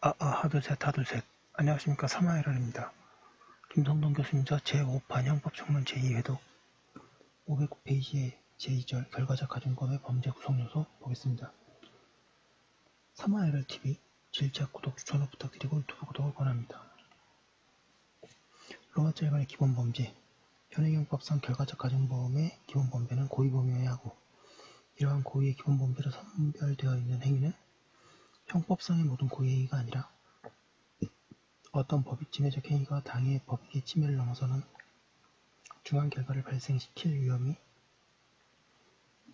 하둘셋 하둘셋. 안녕하십니까. 사마에럴입니다. 김성동 교수님과 제5판 형법청론 제2회독 509페이지의 제2절 결과적 가중범의 범죄 구성요소 보겠습니다. 사마에럴TV 질책, 구독, 추천을 부탁드리고 유튜브 구독을 권합니다. 로마자 1번의 기본범죄. 현행형법상 결과적 가중범의 기본범죄는 고의범이어야 하고, 이러한 고의의 기본범죄로 선별되어 있는 행위는 형법상의 모든 고의의 행위가 아니라 어떤 법익 침해적 행위가 당해의 법익의 침해를 넘어서는 중한 결과를 발생시킬 위험이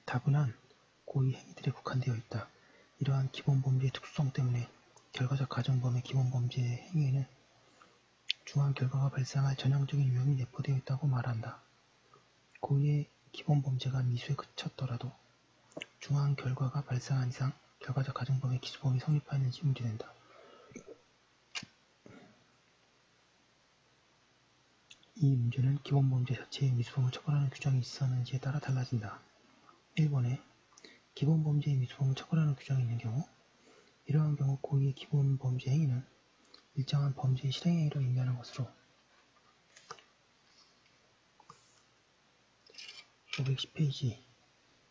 다분한 고의 행위들에 국한되어 있다. 이러한 기본범죄의 특수성 때문에 결과적 가중범의 기본범죄의 행위에는 중한 결과가 발생할 전형적인 위험이 내포되어 있다고 말한다. 고의의 기본범죄가 미수에 그쳤더라도 중한 결과가 발생한 이상 결과적 가중범의 기수범이 성립하였는지 문제된다. 이 문제는 기본범죄 자체의 미수범을 처벌하는 규정이 있었는지에 따라 달라진다. 1번에 기본범죄의 미수범을 처벌하는 규정이 있는 경우, 이러한 경우 고의의 기본범죄 행위는 일정한 범죄의 실행행위로 의미하는 것으로 510페이지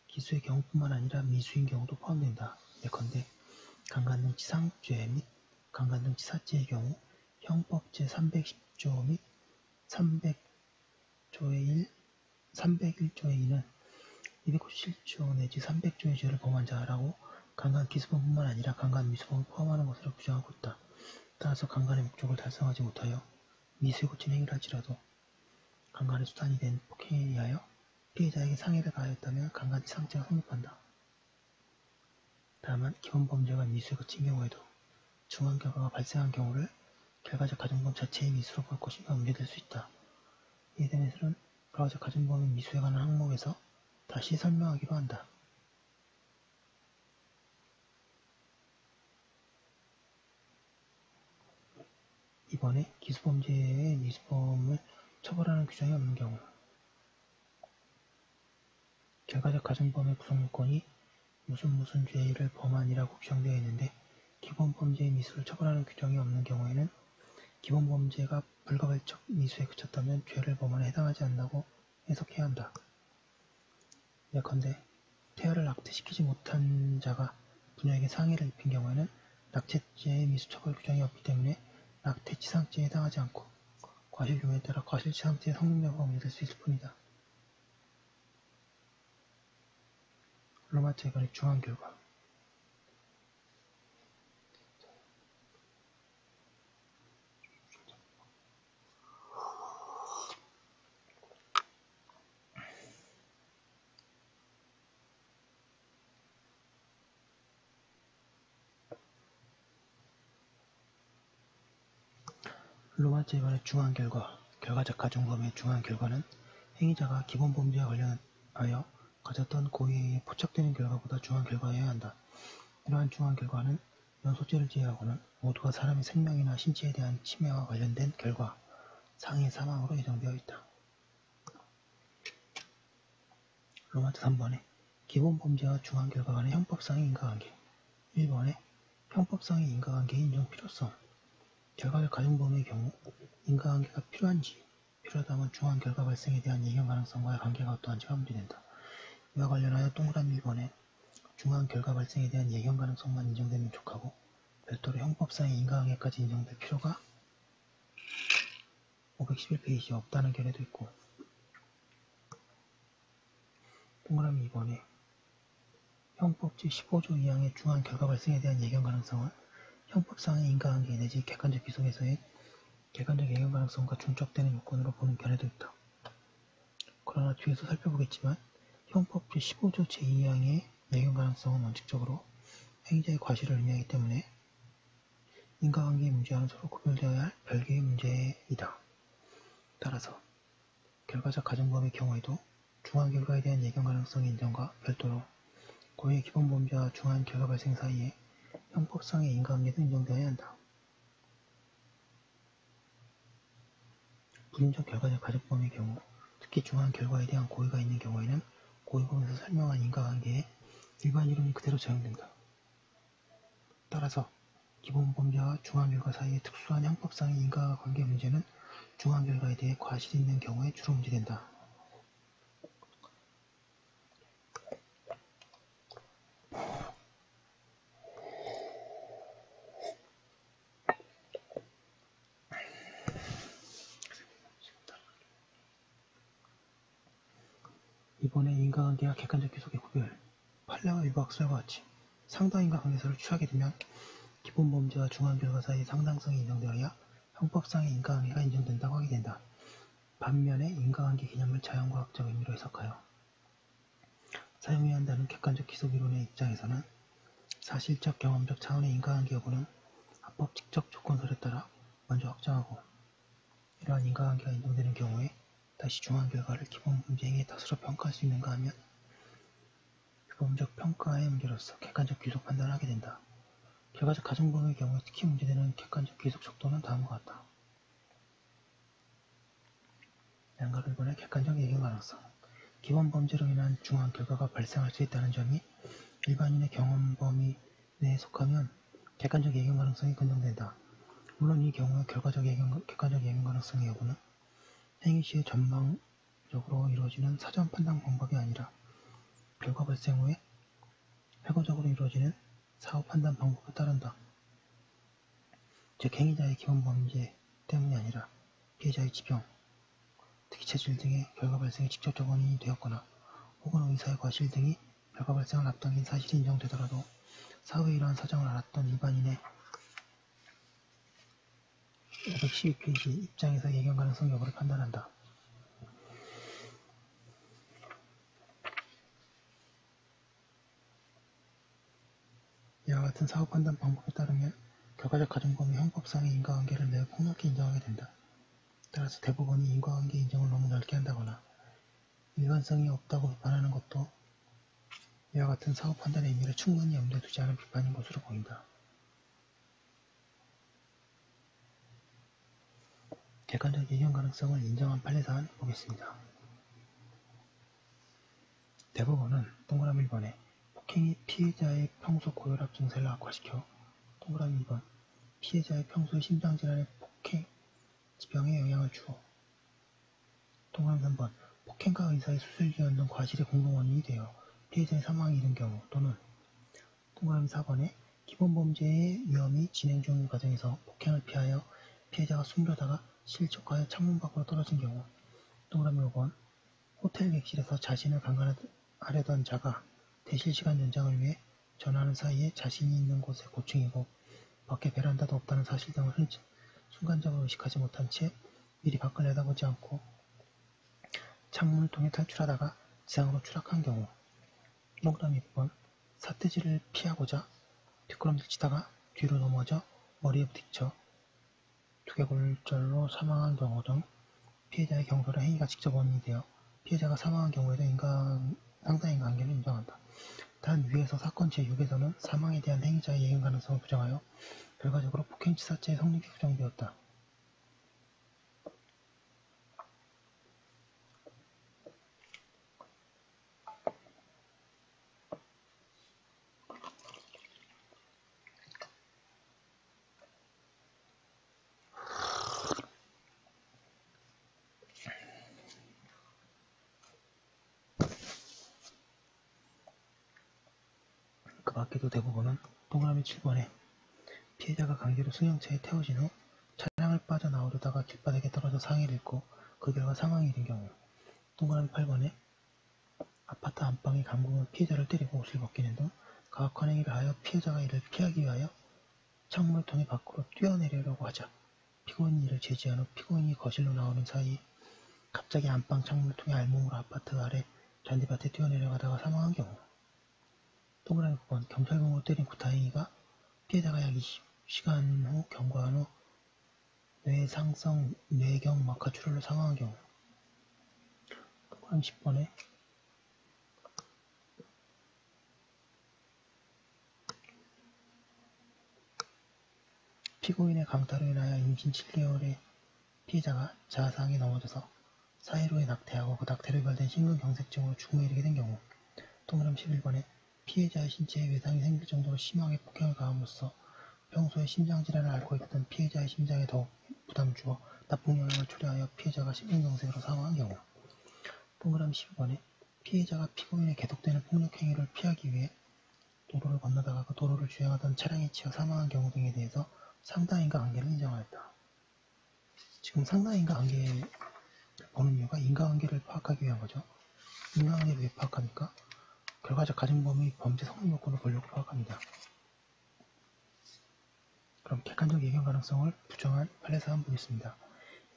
기수의 경우뿐만 아니라 미수인 경우도 포함된다. 예컨대 강간 등 치상죄 및 강간 등 치사죄의 경우 형법 제310조 및 301조의 2는 297조 내지 300조의 죄를 범한 자라고 강간 기수범뿐만 아니라 강간 미수범을 포함하는 것으로 규정하고 있다. 따라서 강간의 목적을 달성하지 못하여 미수에 그친 행위를 할지라도 강간의 수단이 된 폭행에 의하여 피해자에게 상해를 가하였다면 강간 치상죄가 성립한다. 다만 기본범죄가 미수에 그친 경우에도 중한 결과가 발생한 경우를 결과적 가중범 자체의 미수로 볼 것이며 문제될 수 있다. 이에 대해서는 결과적 가중범의 미수에 관한 항목에서 다시 설명하기로 한다. 이번에 기수범죄의 미수범을 처벌하는 규정이 없는 경우, 결과적 가중범의 구성요건이 무슨 죄를 범한이라고 규정되어 있는데 기본범죄의 미수를 처벌하는 규정이 없는 경우에는 기본범죄가 불가발적 미수에 그쳤다면 죄를 범한에 해당하지 않는다고 해석해야 한다. 예컨대 태아를 낙태시키지 못한 자가 부녀에게 상해를 입힌 경우에는 낙태죄의 미수 처벌 규정이 없기 때문에 낙태치상죄에 해당하지 않고 과실유무에 따라 과실치상죄의 성립 여부가 문제될 수 있을 뿐이다. 로마자 2번의 중한 결과. 로마자 2번의 중한 결과. 결과적 가중범의 중한 결과는 행위자가 기본범죄와 관련하여 가졌던 고의에 의해 포착되는 결과보다 중한 결과여야 한다. 이러한 중한 결과는 연소죄를 제외하고는 모두가 사람의 생명이나 신체에 대한 침해와 관련된 결과, 상해 사망으로 예정되어 있다. 로마자 3번에 기본범죄와 중한 결과 간의 형법상의 인과관계. 1번에 형법상의 인과관계의 인정 필요성. 결과적 가중범의 경우 인과관계가 필요한지, 필요하다면 중한 결과 발생에 대한 예견 가능성과의 관계가 어떠한지가 문제된다. 이와 관련하여 동그라미 1번에 중한 결과 발생에 대한 예견 가능성만 인정되면 족하고 별도로 형법상의 인과관계까지 인정될 필요가 511페이지에 없다는 견해도 있고, 동그라미 2번에 형법 제15조 2항의 중한 결과 발생에 대한 예견 가능성은 형법상의 인과관계 내지 객관적 기속에서의 객관적 예견 가능성과 중첩되는 요건으로 보는 견해도 있다. 그러나 뒤에서 살펴보겠지만 형법 제15조 제2항의 예견 가능성은 원칙적으로 행위자의 과실을 의미하기 때문에 인과관계의 문제와는 서로 구별되어야 할 별개의 문제이다. 따라서 결과적 가중범의 경우에도 중한 결과에 대한 예견 가능성의 인정과 별도로 고의의 기본범죄와 중한 결과 발생 사이에 형법상의 인과관계도 인정되어야 한다. 불인정 결과적 가중범의 경우, 특히 중한 결과에 대한 고의가 있는 경우에는 고의범에서 설명한 인과관계에 일반 이론이 그대로 적용된다. 따라서 기본범죄와 중앙결과 사이의 특수한 형법상의 인과관계 문제는 중앙결과에 대해 과실이 있는 경우에 주로 문제된다. 이번에 인과관계와 객관적 귀속의 구별, 판례와 일부 학설과 같이 상당 인과관계설을 취하게 되면 기본범죄와 중앙결과 사이의 상당성이 인정되어야 형법상의 인과관계가 인정된다고 하게 된다. 반면에 인과관계 개념을 자연과학적 의미로 해석하여 사용해야 한다는 객관적 귀속이론의 입장에서는 사실적 경험적 차원의 인과관계 여부는 합법칙적 조건설에 따라 먼저 확정하고 이러한 인과관계가 인정되는 경우에 다시 중앙결과를 기본범죄 행위의 탓으로 평가할 수 있는가 하면 규범적 평가의 문제로서 객관적 귀속 판단을 하게 된다. 결과적 가정범위의 경우에 특히 문제되는 객관적 귀속 척도는 다음과 같다. 양가로 1번의 객관적 예견 가능성. 기본범죄로 인한 중앙 결과가 발생할 수 있다는 점이 일반인의 경험 범위 내에 속하면 객관적 예견 가능성이 긍정된다. 물론 이 경우에 객관적 예견 가능성의 여부는 행위 시에 전방적으로 이루어지는 사전 판단 방법이 아니라 결과 발생 후에 회고적으로 이루어지는 사후 판단 방법에 따른다. 즉 행위자의 기본 범죄 때문이 아니라 피해자의 지병, 특히 체질 등의 결과 발생에 직접적 원인이 되었거나 혹은 의사의 과실 등이 결과 발생을 앞당긴 사실이 인정되더라도 사후에 이러한 사정을 알았던 일반인의 512페이지 입장에서 예견 가능성 여부를 판단한다. 이와 같은 사후 판단 방법에 따르면 결과적 가정범위 형법상의 인과관계를 매우 폭넓게 인정하게 된다. 따라서 대법원이 인과관계 인정을 너무 넓게 한다거나 일관성이 없다고 비판하는 것도 이와 같은 사후 판단의 의미를 충분히 염두에 두지 않은 비판인 것으로 보인다. 객관적 예견 가능성을 인정한 판례사안 보겠습니다. 대법원은 동그라미 1번에 폭행이 피해자의 평소 고혈압 증세를 악화시켜 동그라미 2번 피해자의 평소의 심장질환의 폭행 지병에 영향을 주어 동그라미 3번 폭행과 의사의 수술이었는 과실의 공동원인이 되어 피해자의 사망에 이른 경우 또는 동그라미 4번에 기본범죄의 위험이 진행 중인 과정에서 폭행을 피하여 피해자가 숨으려다가 실족하여 창문 밖으로 떨어진 경우 동그라미 5번 호텔 객실에서 자신을 강간하려던 자가 대실 시간 연장을 위해 전하는 사이에 자신이 있는 곳에 고충이고 밖에 베란다도 없다는 사실 등을 순간적으로 의식하지 못한 채 미리 밖을 내다보지 않고 창문을 통해 탈출하다가 지상으로 추락한 경우 동그라미 6번 사태질을 피하고자 뒷걸음질 치다가 뒤로 넘어져 머리에 부딪혀 두개골절로 사망한 경우 등 피해자의 경솔한 행위가 직접 원인이 되어 피해자가 사망한 경우에도 상당 인과관계를 인정한다. 단 위에서 사건 제6에서는 사망에 대한 행위자의 예견 가능성을 부정하여 결과적으로 폭행치사죄의 성립이 부정되었다. 그 밖에도 대법원은 동그라미 7번에 피해자가 강제로 승용차에 태워진 후 차량을 빠져나오려다가 길바닥에 떨어져 상해를 입고 그 결과 사망에 이른 경우 동그라미 8번에 아파트 안방의 감금은 피해자를 때리고 옷을 벗기는 등 가혹한 행위를 하여 피해자가 이를 피하기 위하여 창문을 통해 밖으로 뛰어내려고 하자 피고인이 이를 제지한 후 피고인이 거실로 나오는 사이 갑자기 안방 창문을 통해 알몸으로 아파트 아래 잔디밭에 뛰어내려가다가 사망한 경우 동그라미 9번 경찰공으로 때린 구타행위가 피해자가 약 20시간 후 경과한 후 뇌상성 뇌경 막하 출혈로 사망한 경우 동그라미 10번에 피고인의 강탈로 인하여 임신 7개월의 피해자가 자상에 넘어져서 사해로에 낙태하고 그 낙태로 유발된 심근경색증으로 죽음에 이르게 된 경우 동그라미 11번에 피해자의 신체에 외상이 생길 정도로 심하게 폭행을 가함으로써 평소에 심장질환을 앓고 있던 피해자의 심장에 더욱 부담을 주어 나쁜 영향을 초래하여 피해자가 심근경색으로 사망한 경우. 동그라미 12번에 피해자가 피고인의 계속되는 폭력행위를 피하기 위해 도로를 건너다가 그 도로를 주행하던 차량에 치여 사망한 경우 등에 대해서 상당인과 관계를 인정하였다. 지금 상당인과 관계를 보는 이유가 인과관계를 파악하기 위한 거죠. 인과관계를 왜 파악합니까? 결과적 가중범위 범죄 성립 요건을 보려고 파악합니다. 그럼 객관적 예견 가능성을 부정한 판례 사항 보겠습니다.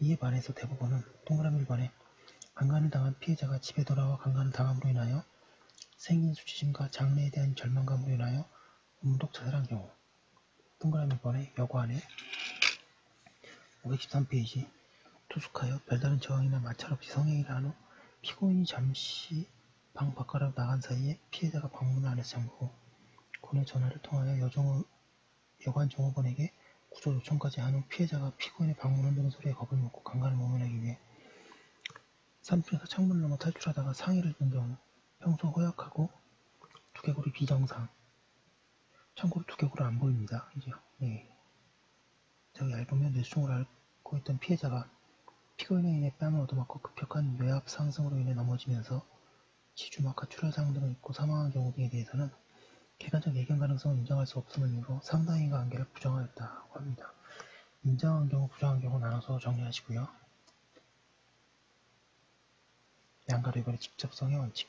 이에 반해서 대법원은 동그라미 1번에 강간을 당한 피해자가 집에 돌아와 강간을 당함으로 인하여 생긴 수치심과 장래에 대한 절망감으로 인하여 음독 자살한 경우. 동그라미 1번에 여과안에 513페이지 투숙하여 별다른 저항이나 마찰 없이 성행위를 한 후 피고인이 잠시 방 바깥으로 나간 사이에 피해자가 방문을 안에서 잠그고 권의 전화를 통하여 여관 종업원에게 구조 요청까지 한 후 피해자가 피고인의 방문 흔드는 소리에 겁을 먹고 강간을 모면하기 위해 3층에서 창문을 넘어 탈출하다가 상해를 입은 경우 평소 허약하고 두개골이 비정상. 참고로 두개골은 안 보입니다. 이제요. 네. 저기 얇으면 뇌수종을 앓고 있던 피해자가 피고인에 인해 뺨을 얻어맞고 급격한 뇌압 상승으로 인해 넘어지면서 지주막하 출혈상 등을 입고 사망한 경우 등에 대해서는 객관적 예견 가능성을 인정할 수 없음을 이유로 상당인과 관계를 부정하였다고 합니다. 인정한 경우, 부정한 경우 나눠서 정리하시고요. 양가로 이번에 직접성의 원칙.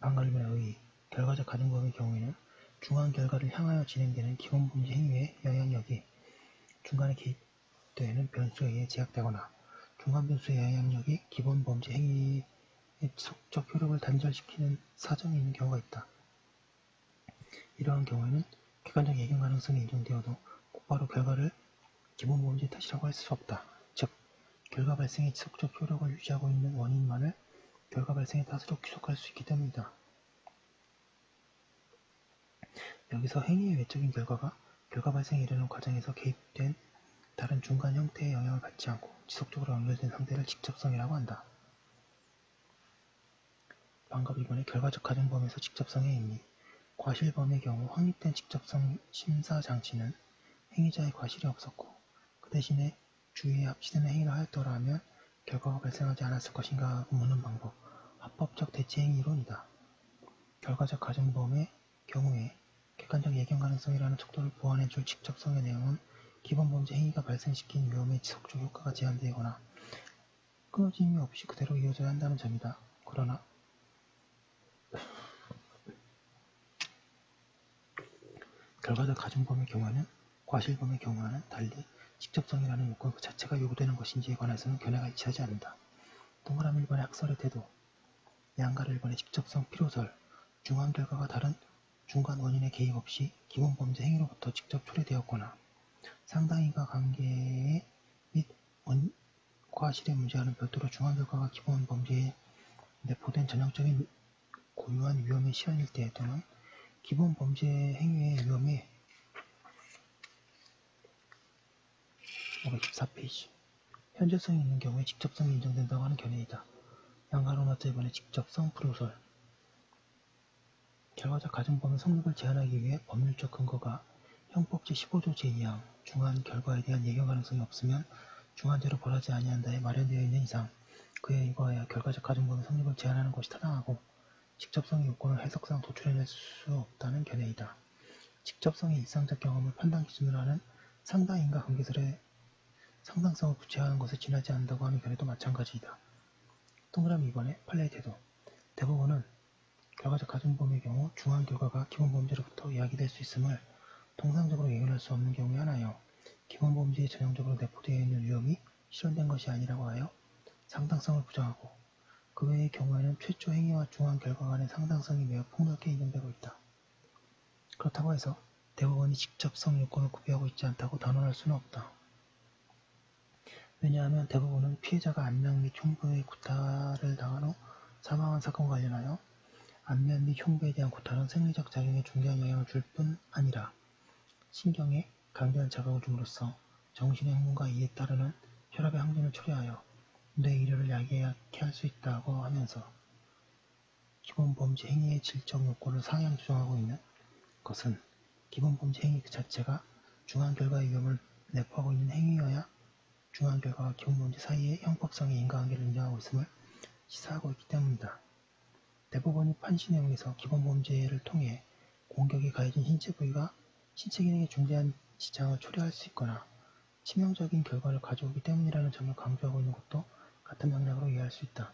방관림의 의의. 결과적 가중범의 경우에는 중한 결과를 향하여 진행되는 기본범죄 행위의 영향력이 중간에 개입되는 변수에 의해 제약되거나 중간 변수의 영향력이 기본범죄 행위의 지속적 효력을 단절시키는 사정이 있는 경우가 있다. 이러한 경우에는 객관적 예견 가능성이 인정되어도 곧바로 결과를 기본범죄 탓이라고 할 수 없다. 즉, 결과 발생의 지속적 효력을 유지하고 있는 원인만을 결과 발생의 탓으로 귀속할 수 있기 때문이다. 여기서 행위의 외적인 결과가 결과 발생에 이르는 과정에서 개입된 다른 중간 형태의 영향을 받지 않고 지속적으로 연결된 상태를 직접성이라고 한다. 방금 이번에 결과적 가중범에서 직접성의 의미. 과실범의 경우 확립된 직접성 심사 장치는 행위자의 과실이 없었고 그 대신에 주위에 합치되는 행위를 하였더라 하면 결과가 발생하지 않았을 것인가 하고 묻는 방법. 합법적 대체행위 이론이다. 결과적 가중범의 경우에 객관적 예견 가능성이라는 척도를 보완해줄 직접성의 내용은 기본범죄 행위가 발생시킨 위험의 지속적 효과가 제한되거나 끊어짐이 없이 그대로 이어져야 한다는 점이다. 그러나 결과적 가중범의 경우에는 과실범의 경우와는 달리 직접성이라는 요건 그 자체가 요구되는 것인지에 관해서는 견해가 일치하지 않는다. 동그라미 1번의 학설의 태도, 양가를 1번의 직접성 필요설, 중한 결과가 다른 중간 원인의 개입 없이 기본범죄 행위로부터 직접 초래되었거나 상당인과 관계 및 과실의 문제와는 별도로 중한 결과가 기본범죄에 내포된 전형적인 고유한 위험의 실현일 때 또는 기본범죄 행위의 위험에 514페이지 현재성이 있는 경우에 직접성이 인정된다고 하는 견해이다. 양가로마저 이번에 직접성 불효설 결과적 가중범의 성립을 제한하기 위해 법률적 근거가 형법 제15조 제2항 중한 결과에 대한 예견 가능성이 없으면 중한죄로 벌하지 아니한다에 마련되어 있는 이상 그에 의거하여 결과적 가중범의 성립을 제한하는 것이 타당하고 직접성의 요건을 해석상 도출해낼 수 없다는 견해이다. 직접성의 일상적 경험을 판단 기준으로 하는 상당인과 관계설의 상당성을 부채하는 것에 지나지 않는다고 하는 견해도 마찬가지이다. 동그라미 2번에 판례의 태도. 대법원은 결과적 가중범의 경우 중한 결과가 기본범죄로부터 이야기될 수 있음을 통상적으로 예견할 수 없는 경우에 한하여 기본범죄에 전형적으로 내포되어 있는 위험이 실현된 것이 아니라고 하여 상당성을 부정하고 그 외의 경우에는 최초 행위와 중한 결과 간의 상당성이 매우 폭넓게 인정되고 있다. 그렇다고 해서 대법원이 직접성 요건을 구비하고 있지 않다고 단언할 수는 없다. 왜냐하면 대법원은 피해자가 안면 및 흉부의 구타를 당한 후 사망한 사건과 관련하여 안면 및 흉부에 대한 구타는 생리적 작용에 중대한 영향을 줄 뿐 아니라 신경에 강렬한 자극을 줌으로써 정신의 흥분과 이에 따르는 혈압의 항진을 초래하여 뇌 일혈을 야기하게 할 수 있다고 하면서 기본 범죄 행위의 질적 요건을 상향 조정하고 있는 것은 기본 범죄 행위 그 자체가 중한 결과의 위험을 내포하고 있는 행위여야 중한 결과와 기본 범죄 사이의 형법상의 인과관계를 인정하고 있음을 시사하고 있기 때문이다. 대법원이 판시 내용에서 기본 범죄를 통해 공격이 가해진 신체 부위가 신체 기능에 중대한 지장을 초래할 수 있거나 치명적인 결과를 가져오기 때문이라는 점을 강조하고 있는 것도 같은 맥락으로 이해할 수 있다.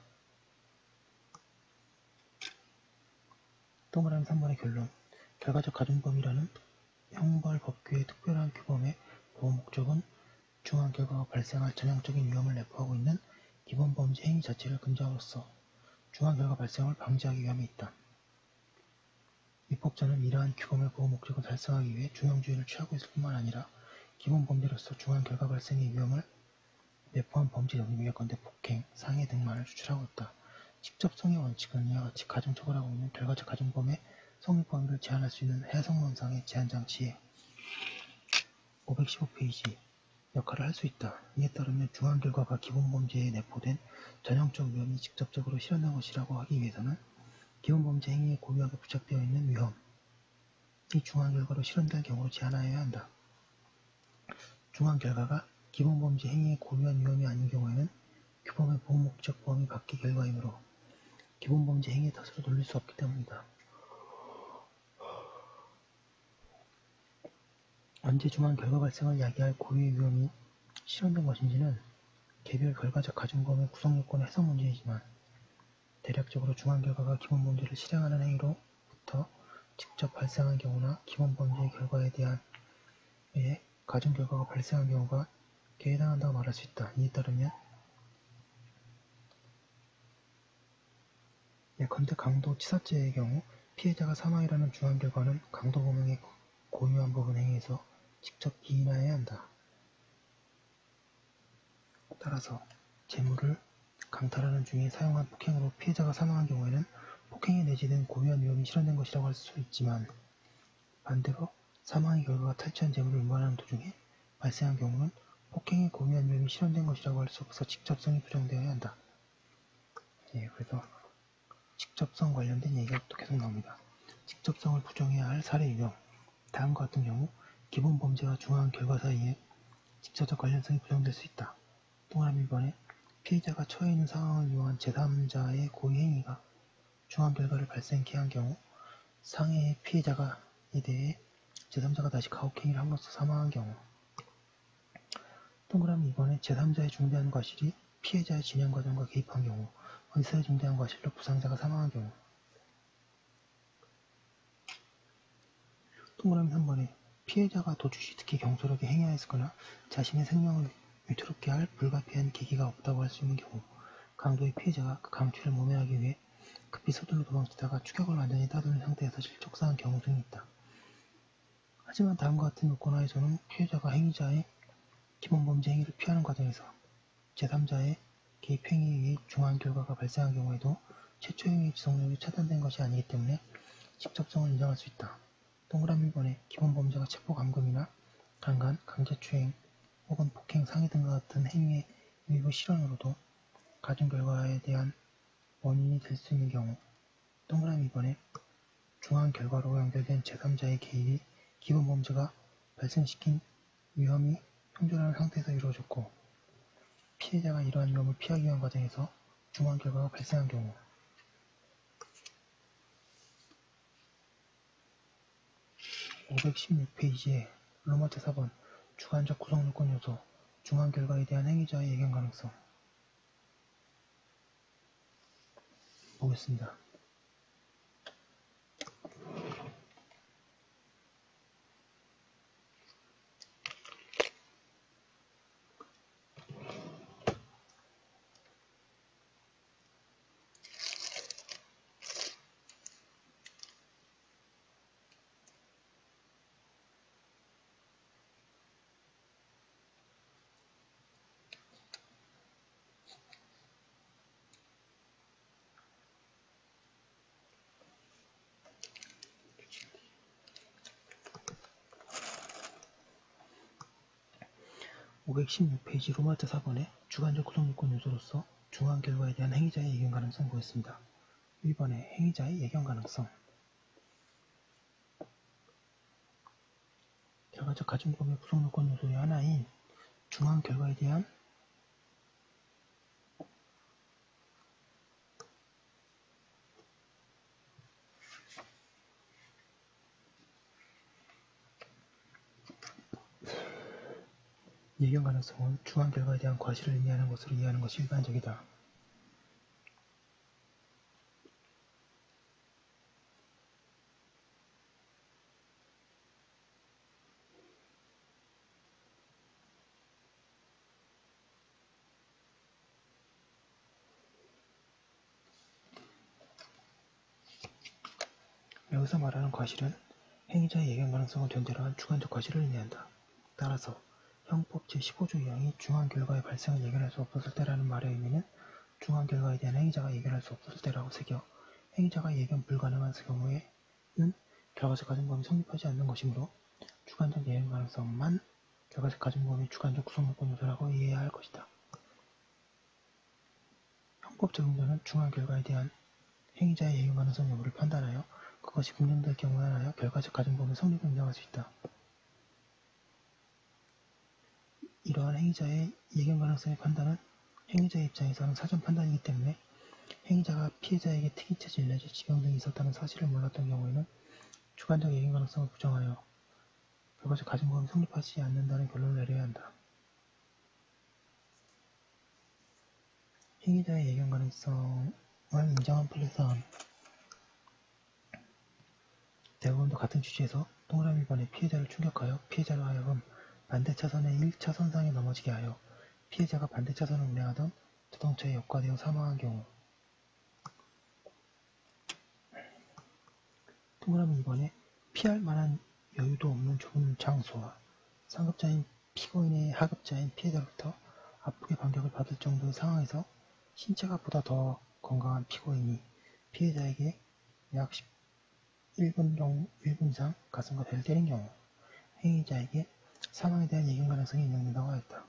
동그라미 3번의 결론. 결과적 가중범위라는 형벌법규의 특별한 규범의 보호 목적은 중한 결과가 발생할 전형적인 위험을 내포하고 있는 기본 범죄 행위 자체를 금지함으로써 중한 결과 발생을 방지하기 위함에 있다. 입법자는 이러한 규범의 보호 목적을 달성하기 위해 중형주의를 취하고 있을 뿐만 아니라 기본 범죄로서 중한 결과 발생의 위험을 내포한 범죄 종류 예컨대 폭행, 상해 등만을 추출하고 있다. 직접성의 원칙은 이와 같이 가중처벌하고 있는 결과적 가중범의 성립 범위를 제한할 수 있는 해석론상의 제한장치에 515페이지 역할을 할 수 있다. 이에 따르면 중한 결과가 기본 범죄에 내포된 전형적 위험이 직접적으로 실현된 것이라고 하기 위해서는 기본 범죄 행위에 고유하게 부착되어 있는 위험, 이 중한 결과로 실현될 경우로 제한하여야 한다. 중한 결과가 기본 범죄 행위에 고유한 위험이 아닌 경우에는 규범의 보호 목적 범위 밖의 결과이므로 기본 범죄 행위의 탓으로 돌릴 수 없기 때문이다. 언제 중한 결과 발생을 야기할 고유의 위험이 실현된 것인지는 개별 결과적 가중범의 구성 요건의 해석 문제이지만 대략적으로 중한 결과가 기본 범죄를 실행하는 행위로부터 직접 발생한 경우나 기본 범죄의 결과에 대한 가중 결과가 발생한 경우가 해당한다고 말할 수 있다. 이에 따르면 예컨대 강도 치사죄의 경우 피해자가 사망이라는 중한 결과는 강도 범행의 고유한 부분 행위에서 직접 기인하여야 한다. 따라서 재물을 강탈하는 중에 사용한 폭행으로 피해자가 사망한 경우에는 폭행에 내지된 고유한 위험이 실현된 것이라고 할 수 있지만 반대로 사망의 결과가 탈취한 재물을 운반하는 도중에 발생한 경우는 폭행의 고유한 위험이 실현된 것이라고 할 수 없어 직접성이 부정되어야 한다. 그래서 직접성 관련된 얘기가 또 계속 나옵니다. 직접성을 부정해야 할 사례 유형. 다음과 같은 경우 기본 범죄와 중한 결과 사이에 직접적 관련성이 부정될 수 있다. 동그라미 1번에 피해자가 처해 있는 상황을 이용한 제3자의 고의 행위가 중한 결과를 발생케 한 경우 상해의 피해자에 대해 제3자가 다시 가혹행위를 함으로써 사망한 경우 동그라미 2번에 제3자의 중대한 과실이 피해자의 진행 과정과 개입한 경우 의사의 중대한 과실로 부상자가 사망한 경우 동그라미 3번에 피해자가 도주 시 특히 경솔하게 행위하였거나 자신의 생명을 위태롭게 할 불가피한 계기가 없다고 할 수 있는 경우 강도의 피해자가 그 강취를 모면하기 위해 급히 서둘러 도망치다가 추격을 완전히 따돌린 상태에서 실족사한 경우 등이 있다. 하지만 다음과 같은 요건 하에서는 피해자가 행위자의 기본 범죄 행위를 피하는 과정에서 제3자의 개입 행위에 의해 중한 결과가 발생한 경우에도 최초 행위의 지속력이 차단된 것이 아니기 때문에 직접성을 인정할 수 있다. 동그라미 1번에 기본 범죄가 체포 감금이나 강간, 강제추행 혹은 폭행, 상해 등과 같은 행위의 일부 실현으로도 가중 결과에 대한 원인이 될 수 있는 경우 동그라미 2번에 중한 결과로 연결된 제3자의 개입이 기본 범죄가 발생시킨 위험이 현존하는 상태에서 이루어졌고 피해자가 이러한 위험을 피하기 위한 과정에서 중한 결과가 발생한 경우 516페이지에 로마자 4번 주관적 구성요건 요소 중한 결과에 대한 행위자의 예견 가능성 보겠습니다. (516페이지) 로마자 4번에 주관적 구성요건 요소로서 중한 결과에 대한 행위자의 예견 가능성 보겠습니다. 1번에 행위자의 예견 가능성. 결과적 가중법의 구성 요건 요소의 하나인 중한 결과에 대한 예견 가능성은 중한 결과에 대한 과실을 의미하는 것으로 이해하는 것이 일반적이다. 여기서 말하는 과실은 행위자의 예견 가능성을 전제로 한 주관적 과실을 의미한다. 따라서 형법 제15조 2항이 중한 결과의 발생을 예견할 수 없었을 때라는 말의 의미는 중한 결과에 대한 행위자가 예견할 수 없었을 때라고 새겨 행위자가 예견 불가능한 경우에는 결과적 가중범이 성립하지 않는 것이므로 주관적 예견 가능성만 결과적 가중범의 주관적 구성 요건 요소라고 이해해야 할 것이다. 형법 적용자는 중한 결과에 대한 행위자의 예견 가능성 여부를 판단하여 그것이 긍정될 경우에 한하여 결과적 가중범의 성립을 인정할 수 있다. 이러한 행위자의 예견 가능성의 판단은 행위자의 입장에서는 사전 판단이기 때문에 행위자가 피해자에게 특이체질 내지 지병 등이 있었다는 사실을 몰랐던 경우에는 주관적 예견 가능성을 부정하여 결과적 가중범이 성립하지 않는다는 결론을 내려야 한다. 행위자의 예견 가능성을 인정한 판례사항. 대부분도 같은 취지에서 동그라미 1번의 피해자를 충격하여 피해자로 하여금 반대차선의 1차선상에 넘어지게 하여 피해자가 반대차선을 운행하던 자동차에 역과되어 사망한 경우. 동그라미 2번에 피할 만한 여유도 없는 좁은 장소와 상급자인 피고인의 하급자인 피해자로부터 아프게 반격을 받을 정도의 상황에서 신체가 보다 더 건강한 피고인이 피해자에게 약 1분 이상 가슴과 배를 때린 경우 행위자에게 사망에 대한 예견 가능성이 인정된다고 하였다.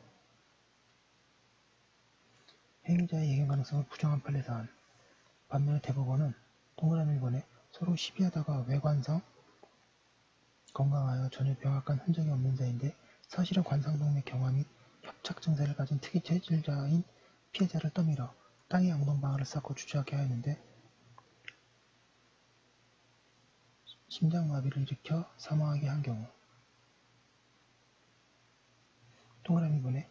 행위자의 예견 가능성을 부정한 판례사안. 반면에 대법원은 동그라미 1번에 서로 시비하다가 외관상 건강하여 전혀 병약한 흔적이 없는 자인데 사실은 관상동맥 경화 및 협착 증세를 가진 특이 체질자인 피해자를 떠밀어 땅에 엉덩방아를 쌓고 주저하게 하였는데 심장마비를 일으켜 사망하게 한 경우. 동그라미 2번에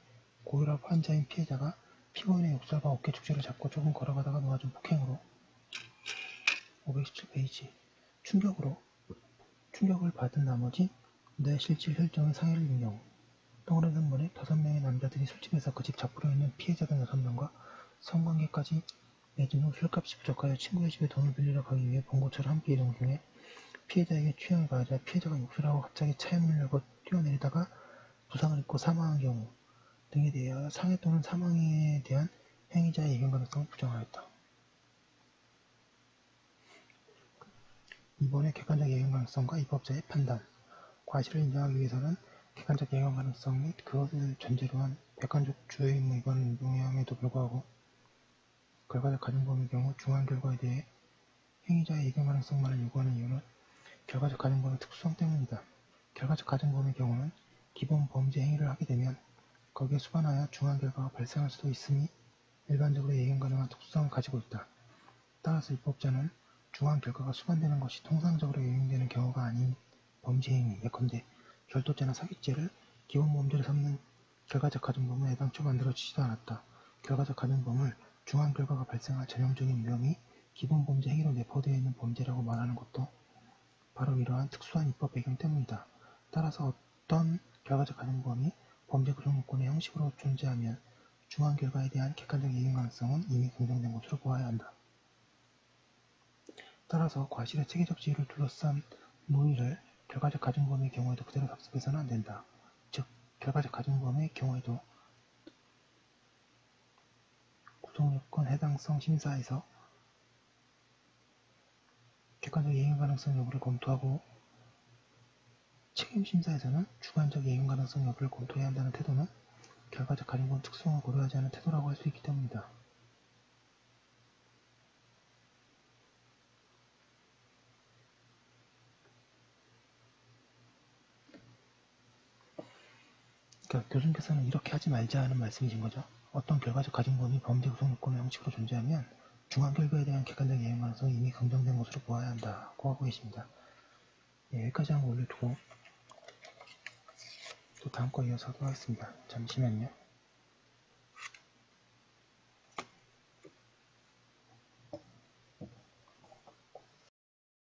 고혈압 환자인 피해자가 피고인의 욕설과 어깨 축지를 잡고 조금 걸어가다가 놓아준 폭행으로 517페이지 충격을 받은 나머지 뇌 실질 혈정의 상해를 입은 경우. 동그라미 3번에 5명의 남자들이 술집에서 그 집 잡으러 있는 피해자 등 6명과 성관계까지 맺은 후 술값이 부족하여 친구의 집에 돈을 빌리러 가기 위해 봉고차를 함께 이동 중에 피해자에게 취향이 가하자 피해자가 욕설하고 갑자기 차의 문을 열고 뛰어내리다가 부상을 입고 사망한 경우 등에 대하여 상해 또는 사망에 대한 행위자의 예견 가능성을 부정하였다. 이번에 객관적 예견 가능성과 입법자의 판단. 과실을 인정하기 위해서는 객관적 예견 가능성 및 그것을 전제로 한 객관적 주의 의무 위반을 인정함에도 불구하고 결과적 가중범의 경우 중한 결과에 대해 행위자의 예견 가능성만을 요구하는 이유는 결과적 가중범의 특수성 때문이다. 결과적 가중범의 경우는 기본 범죄 행위를 하게 되면 거기에 수반하여 중한 결과가 발생할 수도 있으니 일반적으로 예견 가능한 특수성을 가지고 있다. 따라서 입법자는 중한 결과가 수반되는 것이 통상적으로 유용되는 경우가 아닌 범죄 행위, 예컨대 절도죄나 사기죄를 기본 범죄로 삼는 결과적 가중범은 애당초 만들어지지도 않았다. 결과적 가중범을 중한 결과가 발생할 전형적인 위험이 기본 범죄 행위로 내포되어 있는 범죄라고 말하는 것도 바로 이러한 특수한 입법 배경 때문이다. 따라서 어떤 결과적 가중범이 범죄 구성 요건의 형식으로 존재하면 중한 결과에 대한 객관적 예견 가능성은 이미 긍정된 것으로 보아야 한다. 따라서 과실의 체계적 지위를 둘러싼 논의를 결과적 가중범의 경우에도 그대로 답습해서는 안 된다. 즉, 결과적 가중범의 경우에도 구성요건 해당성 심사에서 객관적 예견 가능성 여부를 검토하고 책임심사에서는 주관적 예견 가능성 여부를 검토해야 한다는 태도는 결과적 가중범 특성을 고려하지 않은 태도라고 할 수 있기 때문이다. 그러니까 교수님께서는 이렇게 하지 말자는 말씀이신 거죠. 어떤 결과적 가중범위 범죄 구성 요건의 형식으로 존재하면 중한 결과에 대한 객관적 예행 가능성이 이미 긍정된 것으로 보아야 한다고 하고 계십니다. 예, 여기까지 한번 올려두고 또 다음 거 이어서 하도록 하겠습니다. 잠시만요.